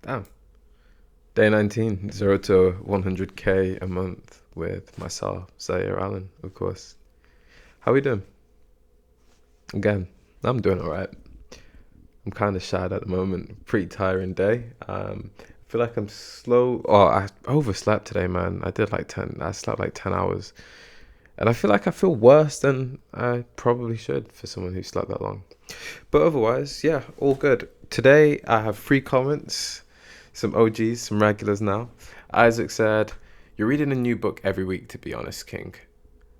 Damn. Day 19, 0 to 100k a month with myself, Zaire Allen, of course. How we doing? Again, I'm doing alright. I'm kind of shattered at the moment. Pretty tiring day. I feel like I'm slow. Oh, I overslept today, man. I slept like 10 hours. And I feel worse than I probably should for someone who slept that long. But otherwise, yeah, all good. Today, I have three comments, some OGs, some regulars now. Isaac said, "You're reading a new book every week, to be honest, King.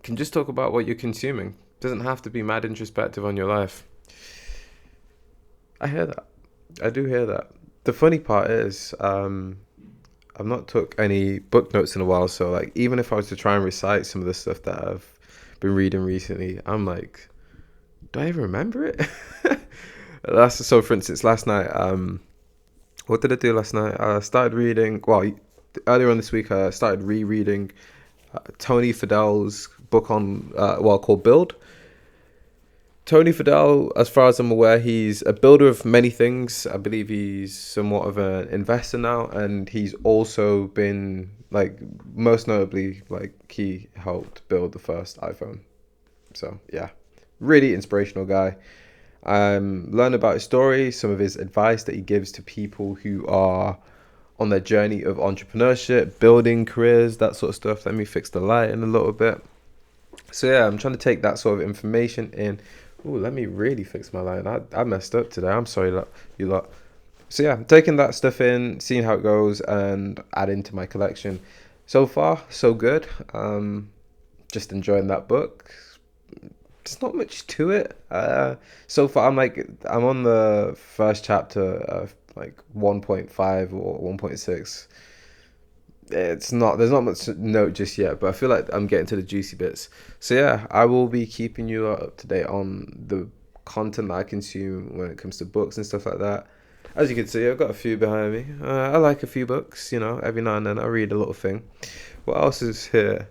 Can just talk about what you're consuming. Doesn't have to be mad introspective on your life." I hear that. I do hear that. The funny part is, I've not took any book notes in a while, so like even if I was to try and recite some of the stuff that I've been reading recently, I'm like, do I even remember it? For instance, last night, what did I do last night? I started reading. Well, earlier on this week, I started rereading Tony Fadell's book on called Build. Tony Fadell, as far as I'm aware, he's a builder of many things. I believe he's somewhat of an investor now, and he's also been like most notably like he helped build the first iPhone. So yeah, really inspirational guy. Learn about his story, some of his advice that he gives to people who are on their journey of entrepreneurship, building careers, that sort of stuff. Let me fix the light in a little bit. So yeah, I'm trying to take that sort of information in. Ooh, let me really fix my line. I messed up today. I'm sorry, you lot. So yeah, I'm taking that stuff in, seeing how it goes, and adding to my collection. So far, so good. Just enjoying that book. There's not much to it. So far, I'm on the first chapter of like 1.5 or 1.6. There's not much note just yet, but I feel like I'm getting to the juicy bits. So yeah, I will be keeping you up to date on the content that I consume when it comes to books and stuff like that. As you can see, I've got a few behind me. I like a few books, every now and then I read a little thing. What else is here?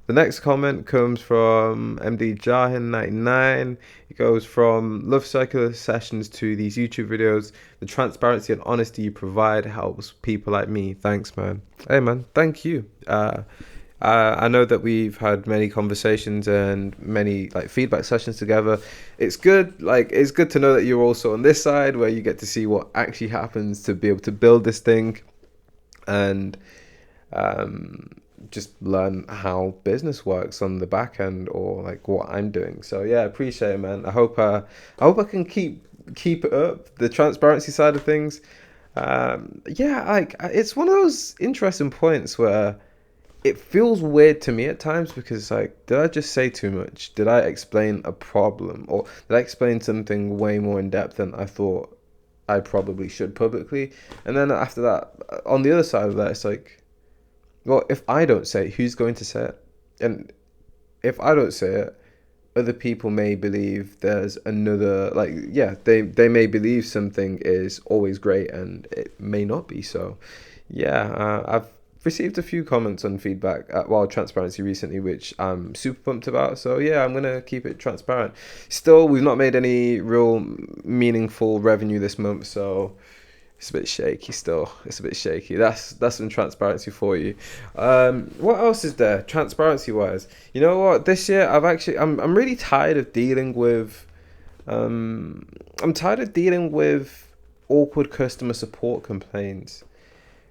The next comment comes from MD Jahin99. It goes from love circular sessions to these YouTube videos. The transparency and honesty you provide helps people like me. Thanks, man. Hey, man. Thank you. I know that we've had many conversations and many like feedback sessions together. It's good. It's good to know that you're also on this side where you get to see what actually happens to be able to build this thing, and just learn how business works on the back end, or like what I'm doing. So yeah, appreciate it, man. I hope I can keep it up, the transparency side of things. Yeah, it's one of those interesting points where it feels weird to me at times, because like, did I just say too much? Did I explain a problem, or did I explain something way more in depth than I thought I probably should publicly? And then after that, on the other side of that, it's like, well, if I don't say it, who's going to say it? And if I don't say it, other people may believe there's another, like, yeah, they may believe something is always great and it may not be so. Yeah, I've received a few comments on feedback at Wild Transparency recently, which I'm super pumped about. So yeah, I'm going to keep it transparent. Still, we've not made any real meaningful revenue this month, so it's a bit shaky still. It's a bit shaky. That's some transparency for you. What else is there transparency wise? You know what? This year I'm really tired of dealing with I'm tired of dealing with awkward customer support complaints.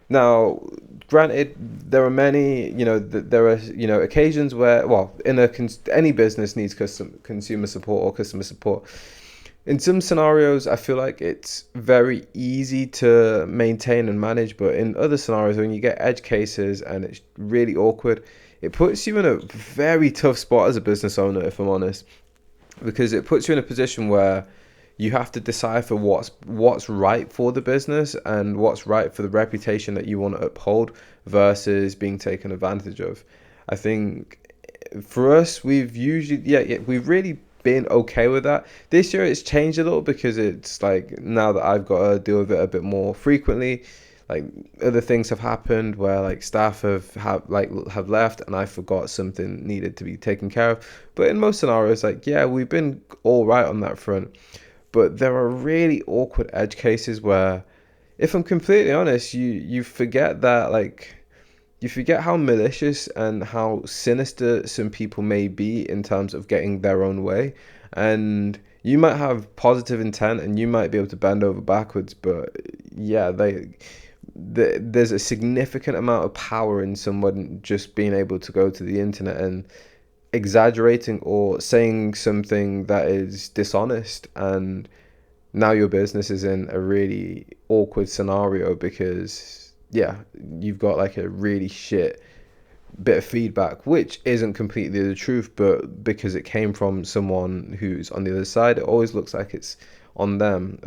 Now, granted, there are many, there are, occasions where, well, any business needs consumer support or customer support. In some scenarios, I feel like it's very easy to maintain and manage, but in other scenarios, when you get edge cases and it's really awkward, it puts you in a very tough spot as a business owner, if I'm honest, because it puts you in a position where you have to decipher what's right for the business and what's right for the reputation that you want to uphold versus being taken advantage of. I think for us, we've really been okay with that. This year it's changed a little, because it's like now that I've got to deal with it a bit more frequently, like other things have happened where like staff have left and I forgot something needed to be taken care of. But in most scenarios, like, yeah, we've been all right on that front. But there are really awkward edge cases where if I'm completely honest, you forget that, like, you forget how malicious and how sinister some people may be in terms of getting their own way. And you might have positive intent and you might be able to bend over backwards, but yeah, there's a significant amount of power in someone just being able to go to the internet and exaggerating or saying something that is dishonest, and now your business is in a really awkward scenario because yeah, you've got like a really shit bit of feedback which isn't completely the truth, but because it came from someone who's on the other side, it always looks like it's on them.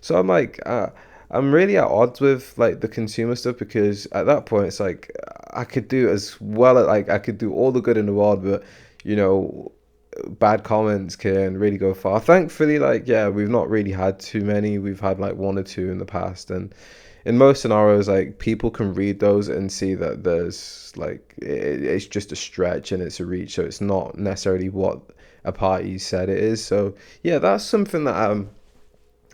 So I'm like, I'm really at odds with like the consumer stuff, because at that point it's like I could do as well at, like, I could do all the good in the world, but you know, bad comments can really go far. Thankfully, like, yeah, we've not really had too many. We've had like one or two in the past, and in most scenarios, like, people can read those and see that there's like it's just a stretch and it's a reach, so it's not necessarily what a party said it is. So yeah, that's something that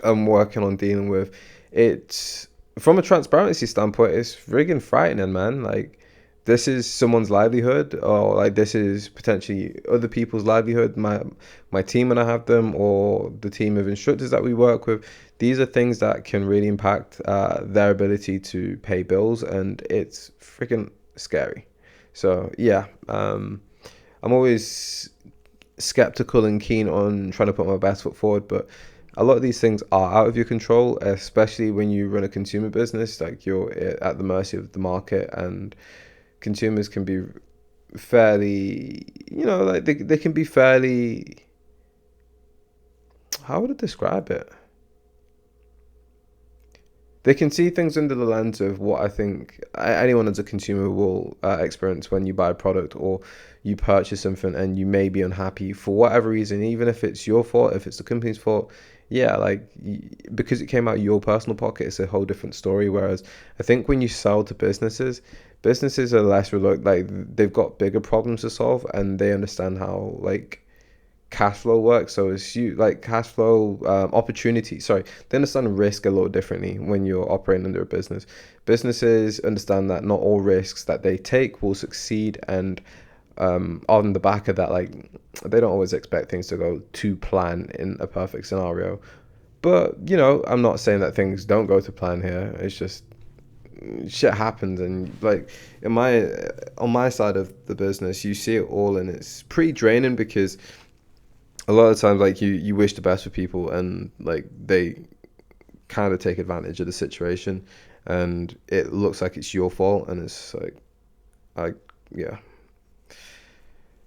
I'm working on dealing with. It's from a transparency standpoint, it's friggin' frightening, man. Like, this is someone's livelihood, or like this is potentially other people's livelihood. My team when I have them, or the team of instructors that we work with. These are things that can really impact their ability to pay bills, and it's freaking scary. So yeah, I'm always skeptical and keen on trying to put my best foot forward, but a lot of these things are out of your control, especially when you run a consumer business. Like, you're at the mercy of the market, and consumers can be fairly, like they can be fairly, how would I describe it? They can see things under the lens of what I think anyone as a consumer will experience when you buy a product or you purchase something and you may be unhappy for whatever reason, even if it's your fault, if it's the company's fault. Yeah, like, because it came out of your personal pocket, it's a whole different story. Whereas I think when you sell to businesses, businesses are less like they've got bigger problems to solve, and they understand how, like, cash flow works. So it's you like cash flow opportunity. Sorry, they understand risk a little differently when you're operating under a business. Businesses understand that not all risks that they take will succeed, and on the back of that, like, they don't always expect things to go to plan in a perfect scenario. But I'm not saying that things don't go to plan here. It's just shit happens, and like, in my on my side of the business, you see it all, and it's pretty draining because a lot of times, like, you wish the best for people, and like they kind of take advantage of the situation, and it looks like it's your fault, and it's like, I yeah,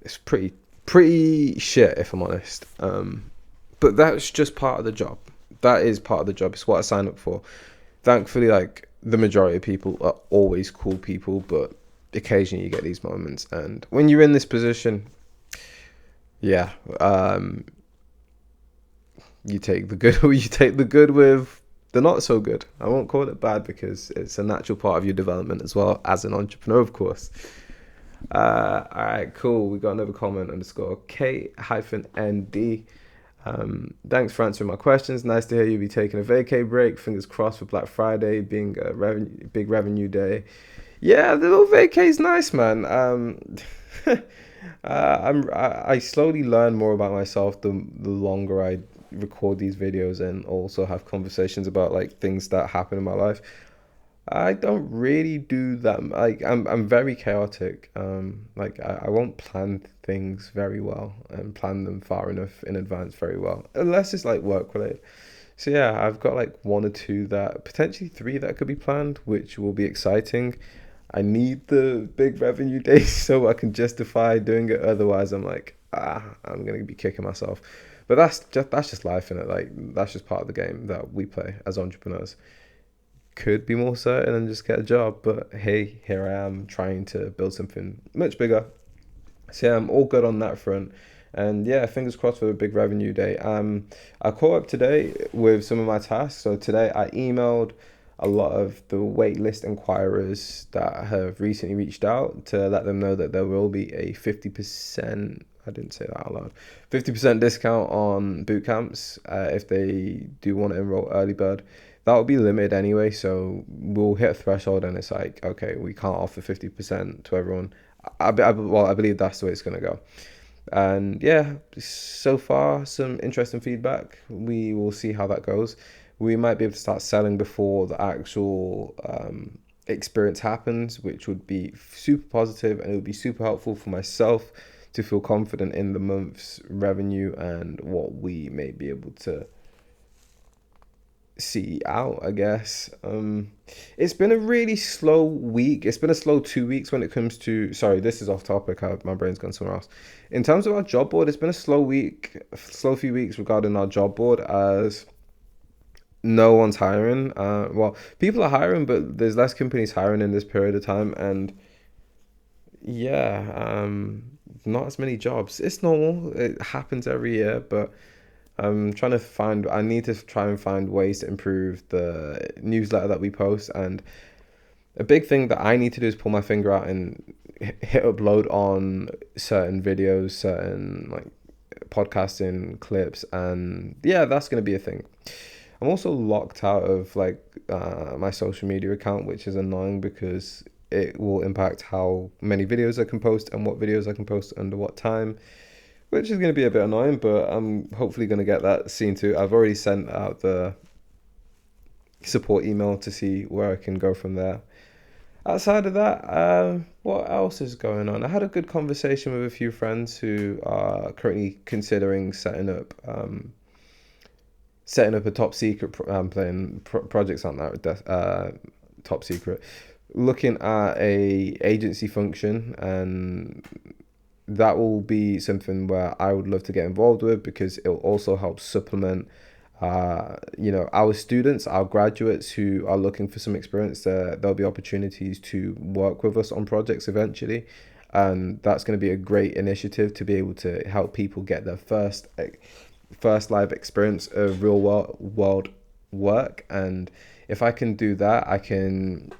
it's pretty shit, if I'm honest. But that's just part of the job. That is part of the job. It's what I signed up for. Thankfully, like, the majority of people are always cool people, but occasionally you get these moments, and when you're in this position, yeah, you take the good you take the good with the not so good. I won't call it bad because it's a natural part of your development as well as an entrepreneur, of course. All right, cool. We got another comment underscore K-ND. Thanks for answering my questions. Nice to hear you be taking a vacay break. Fingers crossed for Black Friday being a big revenue day. Yeah, the little vacay's nice, man. I slowly learn more about myself the longer I record these videos and also have conversations about, like, things that happen in my life. I don't really do that. Like, I'm very chaotic. Like, I won't plan things very well and plan them far enough in advance very well, unless it's like work related. So yeah, I've got like one or two, that potentially three, that could be planned, which will be exciting. I need the big revenue days so I can justify doing it. Otherwise, I'm like, I'm gonna be kicking myself. But that's just life, innit? Like, that's just part of the game that we play as entrepreneurs. Could be more certain and just get a job, but hey, here I am trying to build something much bigger. So yeah, I'm all good on that front. And yeah, fingers crossed for a big revenue day. I caught up today with some of my tasks. So today I emailed a lot of the waitlist inquirers that have recently reached out to let them know that there will be a 50%, I didn't say that out loud, 50% discount on boot camps if they do want to enroll early bird. that'll be limited anyway. So we'll hit a threshold, and it's like, okay, we can't offer 50% to everyone. I believe that's the way it's gonna go. And yeah, so far some interesting feedback. We will see how that goes. We might be able to start selling before the actual experience happens, which would be super positive, and it would be super helpful for myself to feel confident in the month's revenue and what we may be able to see out, I guess. It's been a really slow week. It's been a slow 2 weeks when it comes to. Sorry, this is off topic. My brain's gone somewhere else. In terms of our job board, it's been a slow few weeks regarding our job board, as no one's hiring. Well, people are hiring, but there's less companies hiring in this period of time, and yeah, not as many jobs. It's normal. It happens every year, but I need to try and find ways to improve the newsletter that we post. And a big thing that I need to do is pull my finger out and hit upload on certain videos, certain like podcasting clips. And yeah, that's going to be a thing. I'm also locked out of like my social media account, which is annoying because it will impact how many videos I can post and what videos I can post under what time, which is going to be a bit annoying, but I'm hopefully going to get that seen too. I've already sent out the support email to see where I can go from there. Outside of that, what else is going on? I had a good conversation with a few friends who are currently considering setting up a top secret projects aren't that top secret, looking at a agency function, and that will be something where I would love to get involved with, because it'll also help supplement our students, our graduates who are looking for some experience. There'll be opportunities to work with us on projects eventually, and that's going to be a great initiative to be able to help people get their first live experience of real world work. And if I can do that, I can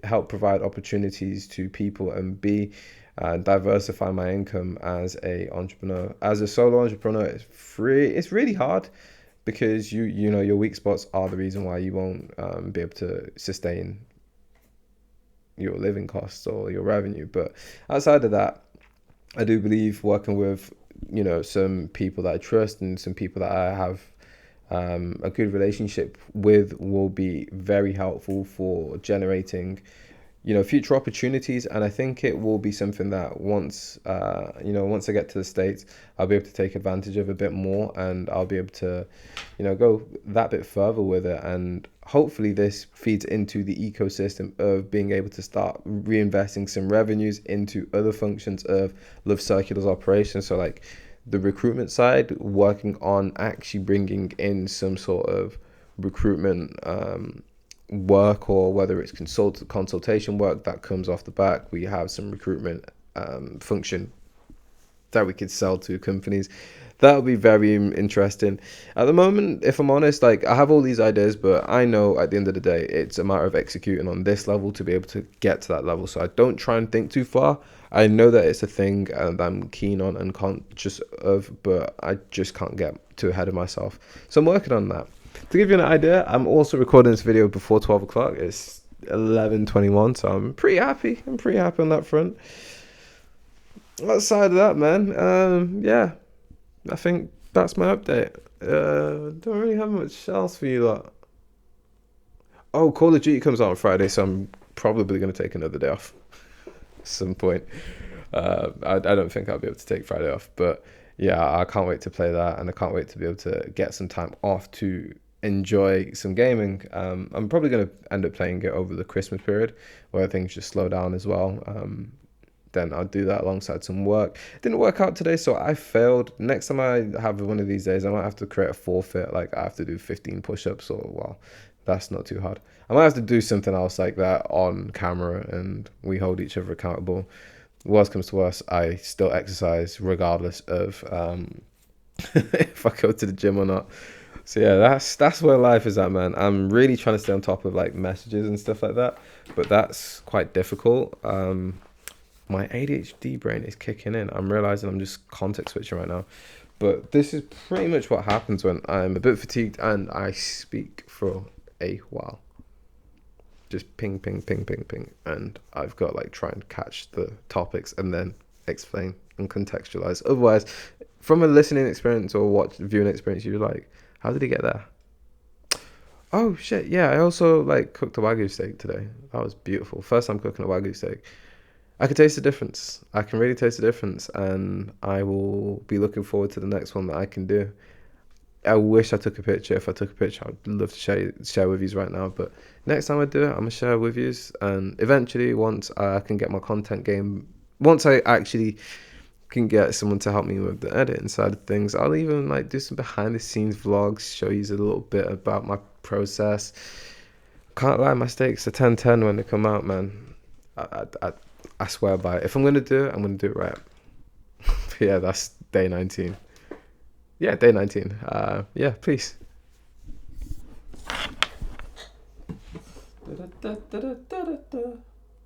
help provide opportunities to people, and B, diversify my income as a entrepreneur. As a solo entrepreneur, it's really hard, because you know your weak spots are the reason why you won't be able to sustain your living costs or your revenue. But outside of that, I do believe working with some people that I trust and some people that I have a good relationship with will be very helpful for generating future opportunities. And I think it will be something that once I get to the States, I'll be able to take advantage of a bit more, and I'll be able to go that bit further with it. And hopefully this feeds into the ecosystem of being able to start reinvesting some revenues into other functions of Love Circular's operations. So like the recruitment side, working on actually bringing in some sort of recruitment work, or whether it's consultation work that comes off the back. We have some recruitment function that we could sell to companies. That would be very interesting. At the moment, if I'm honest, like I have all these ideas, but I know at the end of the day, it's a matter of executing on this level to be able to get to that level. So I don't try and think too far. I know that it's a thing and I'm keen on and conscious of, but I just can't get too ahead of myself. So I'm working on that. To give you an idea, I'm also recording this video before 12 o'clock. It's 11:21, so I'm pretty happy. I'm pretty happy on that front. Outside of that, man, yeah, I think that's my update. Don't really have much else for you lot. Oh, Call of Duty comes out on Friday, so I'm probably going to take another day off at some point. I don't think I'll be able to take Friday off, but yeah, I can't wait to play that, and I can't wait to be able to get some time off to enjoy some gaming. I'm probably going to end up playing it over the Christmas period, where things just slow down as well. Then I'll do that alongside some work. Didn't work out today, so I failed. Next time I have one of these days, I might have to create a forfeit. Like I have to do 15 push-ups, or well, that's not too hard. I might have to do something else like that on camera, and we hold each other accountable. Worst comes to worst, I still exercise regardless of if I go to the gym or not. So yeah, that's where life is at, man. I'm really trying to stay on top of like messages and stuff like that, but that's quite difficult. My ADHD brain is kicking in. I'm realizing I'm just context switching right now. But this is pretty much what happens when I'm a bit fatigued and I speak for a while. Just ping, ping, ping, ping, ping. And I've got like try and catch the topics and then explain and contextualize. Otherwise, from a listening experience or viewing experience, you're like, how did he get there? Oh shit, yeah, I also like cooked a Wagyu steak today. That was beautiful. First time cooking a Wagyu steak. I can taste the difference. I can really taste the difference, and I will be looking forward to the next one that I can do. I wish I took a picture. If I took a picture, I'd love to share with you right now. But next time I do it, I'm gonna share with you. And eventually, once I can get my content game, once I actually can get someone to help me with the editing side of things, I'll even like do some behind the scenes vlogs, show you a little bit about my process. Can't lie, my steaks are 10/10 when they come out, man. I swear by it. If I'm gonna do it, I'm gonna do it right. Yeah, that's day 19. Yeah, day 19. Yeah, peace. Da, da, da, da, da, da, da.